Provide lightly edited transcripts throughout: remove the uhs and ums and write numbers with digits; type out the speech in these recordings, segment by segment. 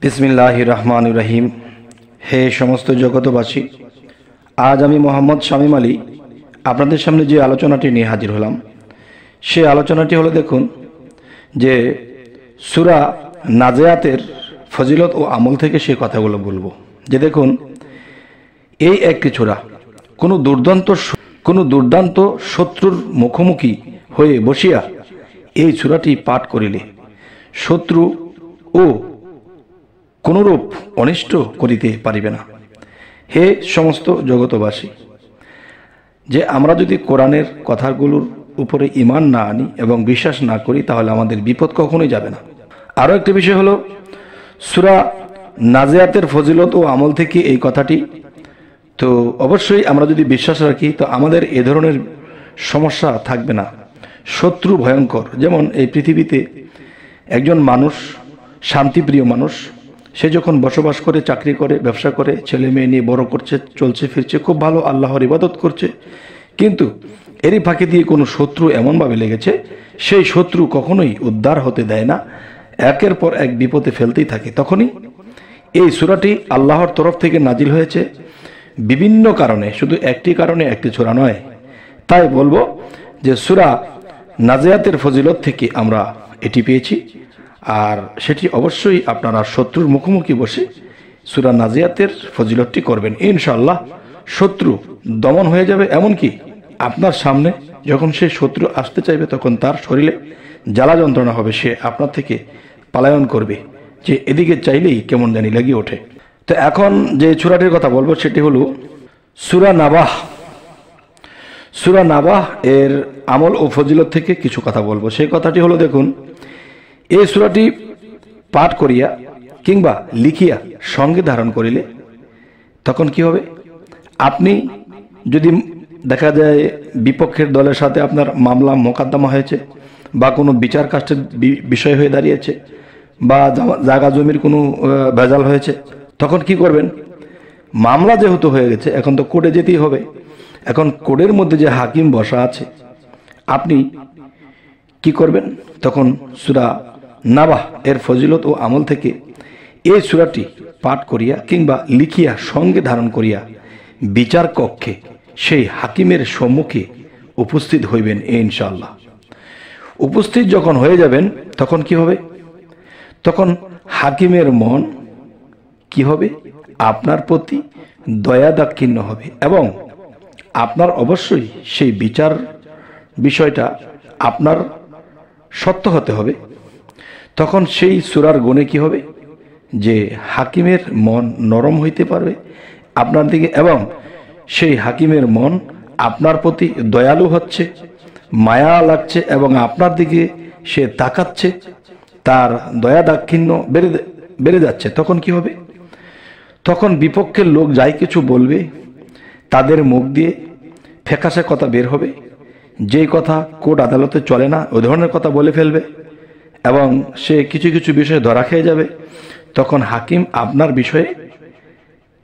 বিসমিল্লাহির রহমানির রহিম। হে সমস্ত জগতবাসী, আজ আমি মোহাম্মদ শামীম আলী আপনাদের সামনে যে আলোচনাটি নিয়ে হাজির হলাম, সে আলোচনাটি হলো, দেখুন যে সূরা নাজিয়াতের ফজিলত ও আমল থেকে সে কথাগুলো বলবো। যে দেখুন, এই একটি সূরা কোনো দুর্দান্ত শত্রুর মুখোমুখি হয়ে বসিয়া এই সূরাটি পাঠ করিলে শত্রু ও কোনরূপ অনিষ্ট করিতে পারিবে না। হে সমস্ত জগতবাসী, যে আমরা যদি কোরআনের কথাগুলোর উপরে ঈমান না আনি এবং বিশ্বাস না করি, তাহলে আমাদের বিপদ কখনোই যাবে না। আরও একটি বিষয় হলো, সূরা নাজিয়াতের ফজিলত ও আমল থেকে এই কথাটি, তো অবশ্যই আমরা যদি বিশ্বাস রাখি তো আমাদের এ ধরনের সমস্যা থাকবে না। শত্রু ভয়ঙ্কর, যেমন এই পৃথিবীতে একজন মানুষ, শান্তিপ্রিয় মানুষ, সে যখন বসবাস করে, চাকরি করে, ব্যবসা করে, ছেলে মেয়ে নিয়ে বড় করছে, চলছে ফিরছে, খুব ভালো আল্লাহর ইবাদত করছে, কিন্তু এরই ফাঁকে দিয়ে কোনো শত্রু এমনভাবে লেগেছে, সেই শত্রু কখনোই উদ্ধার হতে দেয় না, একের পর এক বিপদে ফেলতেই থাকে। তখনই এই সূরাটি আল্লাহর তরফ থেকে নাজিল হয়েছে বিভিন্ন কারণে, শুধু একটি কারণে, একটি সূরা নয়। তাই বলবো যে সূরা নাজিয়াতের ফজিলত থেকে আমরা এটি পেয়েছি, আর সেটি অবশ্যই আপনারা শত্রুর মুখোমুখি বসে সূরা নাজিয়াতের ফজিলতটি করবেন। ইনশাআল্লাহ শত্রু দমন হয়ে যাবে। এমনকি আপনার সামনে যখন সে শত্রু আসতে চাইবে, তখন তার শরীরে জ্বালা যন্ত্রণা হবে, সে আপনার থেকে পলায়ন করবে, যে এদিকে চাইলেই কেমন জানি লাগিয়ে ওঠে। তো এখন যে সূরাটির কথা বলবো সেটি হলো সূরা নাবাহ। সূরা নাবাহ এর আমল ও ফজিলত থেকে কিছু কথা বলবো। সেই কথাটি হলো, দেখুন, এই সূরাটি পাঠ করিয়া কিংবা লিখিয়া সঙ্গে ধারণ করিলে তখন কি হবে? আপনি যদি দেখা যায় বিপক্ষের দলের সাথে আপনার মামলা মোকদ্দমা হয়েছে, বা কোনো বিচার কাষ্টের বিষয় হয়ে দাঁড়িয়েছে, বা জায়গা জমির কোনো ভেজাল হয়েছে, তখন কি করবেন? মামলা যেহেতু হয়ে গেছে, এখন তো কোর্টে যেতেই হবে। এখন কোর্টের মধ্যে যে হাকিম বসা আছে, আপনি কি করবেন? তখন সূরা নাবাহ এর ফজিলত ও আমল থেকে এই সূরাটি পাঠ করিয়া কিংবা লিখিয়া সঙ্গে ধারণ করিয়া বিচার কক্ষে সেই হাকিমের সম্মুখে উপস্থিত হইবেন ইনশাআল্লাহ। উপস্থিত যখন হয়ে যাবেন, তখন কি হবে? তখন হাকিমের মন কি হবে? আপনার প্রতি দয়া দাক্ষিণ্য হবে, এবং আপনার অবশ্যই সেই বিচার বিষয়টা আপনার সত্য হতে হবে। তখন সেই সূরার গুণে কি হবে? যে হাকিমের মন নরম হইতে পারবে আপনার দিকে, এবং সেই হাকিমের মন আপনার প্রতি দয়ালু হচ্ছে, মায়া লাগছে, এবং আপনার দিকে সে তাকাচ্ছে, তার দয়া দাক্ষিণ্য বেড়ে যাচ্ছে। তখন কি হবে? তখন বিপক্ষের লোক যাই কিছু বলবে, তাদের মুখ দিয়ে ফ্যাকাশে কথা বের হবে, যেই কথা কোর্ট আদালতে চলে না, ওই ধরনের কথা বলে ফেলবে, এবং সে কিছু কিছু বিষয়ে ধরা খেয়ে যাবে। তখন হাকিম আপনার বিষয়ে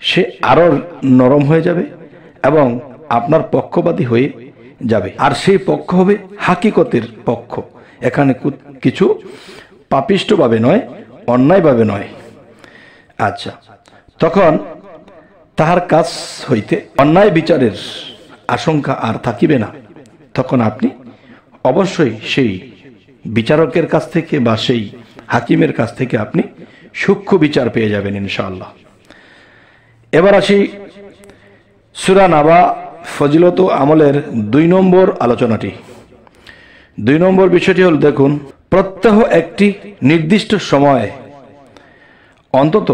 সে আরো নরম হয়ে যাবে এবং আপনার পক্ষপাতী হয়ে যাবে, আর সেই পক্ষ হবে হাকিকতের পক্ষ। এখানে কিছু পাপিষ্টভাবে নয়, অন্যায়ভাবে নয়। আচ্ছা, তখন তাহার কাছ হইতে অন্যায় বিচারের আশঙ্কা আর থাকিবে না। তখন আপনি অবশ্যই সেই বিচারকের কাছ থেকে বা সেই হাকিমের কাছ থেকে আপনি সূক্ষ্ম বিচার পেয়ে যাবেন ইনশাআল্লাহ। এবার আসি সূরা নাবাহ ফজিলত ও আমলের 2 নম্বর আলোচনাটি। 2 নম্বর বিষয়টি হল, দেখুন, প্রত্যহ একটি নির্দিষ্ট সময় অন্তত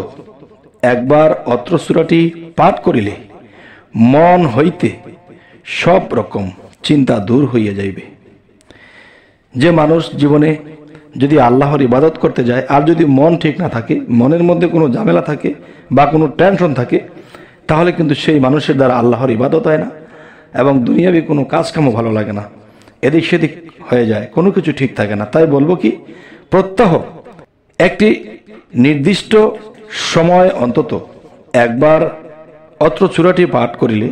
একবার অত্র সূরাটি পাঠ করিলে মন হইতে সব রকম চিন্তা দূর হইয়া যাইবে। যে মানুষ জীবনে যদি আল্লাহর ইবাদত করতে যায়, আর যদি মন ঠিক না থাকে, মনের মধ্যে কোনো ঝামেলা থাকে বা কোনো টেনশন থাকে, তাহলে কিন্তু সেই মানুষের দ্বারা আল্লাহর ইবাদত হয় না, এবং দুনিয়াবি কোনো কাজকামও ভালো লাগে না, এদিক সেদিক হয়ে যায়, কোনো কিছু ঠিক থাকে না। তাই বলবো কি, প্রত্যহ একটি নির্দিষ্ট সময় অন্তত একবার অত্র সূরাটি পাঠ করিলে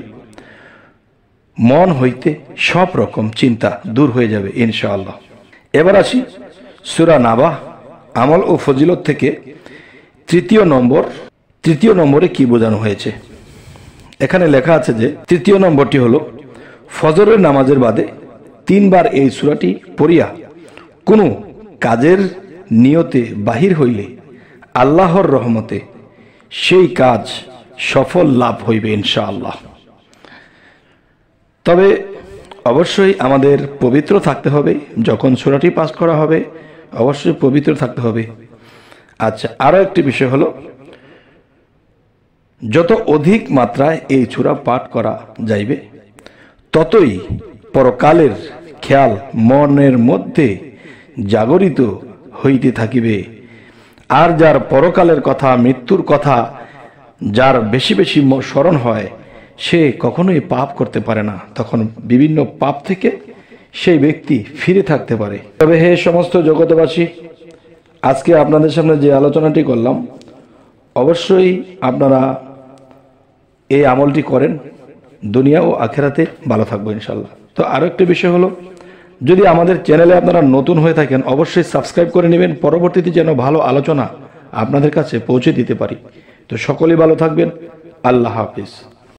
মন হইতে সব রকম চিন্তা দূর হয়ে যাবে ইনশাআল্লাহ। এবার আসি সূরা নাবাহ আমল ও ফজিলত থেকে তৃতীয় নম্বরে কি বোঝানো হয়েছে? এখানে লেখা আছে যে তৃতীয় নম্বরটি হলো ফজরের নামাজের বাদে 3 বার এই সূরাটি পড়িয়া কোনো কাজের নিয়তে বাহির হইলে আল্লাহর রহমতে সেই কাজ সফল লাভ হইবে ইনশাআল্লাহ। তবে অবশ্যই আমাদের পবিত্র থাকতে হবে, যখন সূরাটি পাঠ করা হবে অবশ্যই পবিত্র থাকতে হবে। আচ্ছা, আরও একটি বিষয় হলো যত অধিক মাত্রায় এই সূরা পাঠ করা যাইবে ততই পরকালের খেয়াল মনের মধ্যে জাগরিত হইতে থাকিবে। আর যার পরকালের কথা, মৃত্যুর কথা যার বেশি বেশি স্মরণ হয় সে কখনোই পাপ করতে পারে না, তখন বিভিন্ন পাপ থেকে সেই ব্যক্তি ফিরে থাকতে পারে। তবে হে সমস্ত জগতবাসী, আজকে আপনাদের সামনে যে আলোচনাটি করলাম অবশ্যই আপনারা এই আমলটি করেন, দুনিয়া ও আখেরাতে ভালো থাকবো ইনশাল্লাহ। তো আরও একটি বিষয় হলো, যদি আমাদের চ্যানেলে আপনারা নতুন হয়ে থাকেন অবশ্যই সাবস্ক্রাইব করে নেবেন, পরবর্তীতে যেন ভালো আলোচনা আপনাদের কাছে পৌঁছে দিতে পারি। তো সকলেই ভালো থাকবেন। আল্লাহ হাফিজ।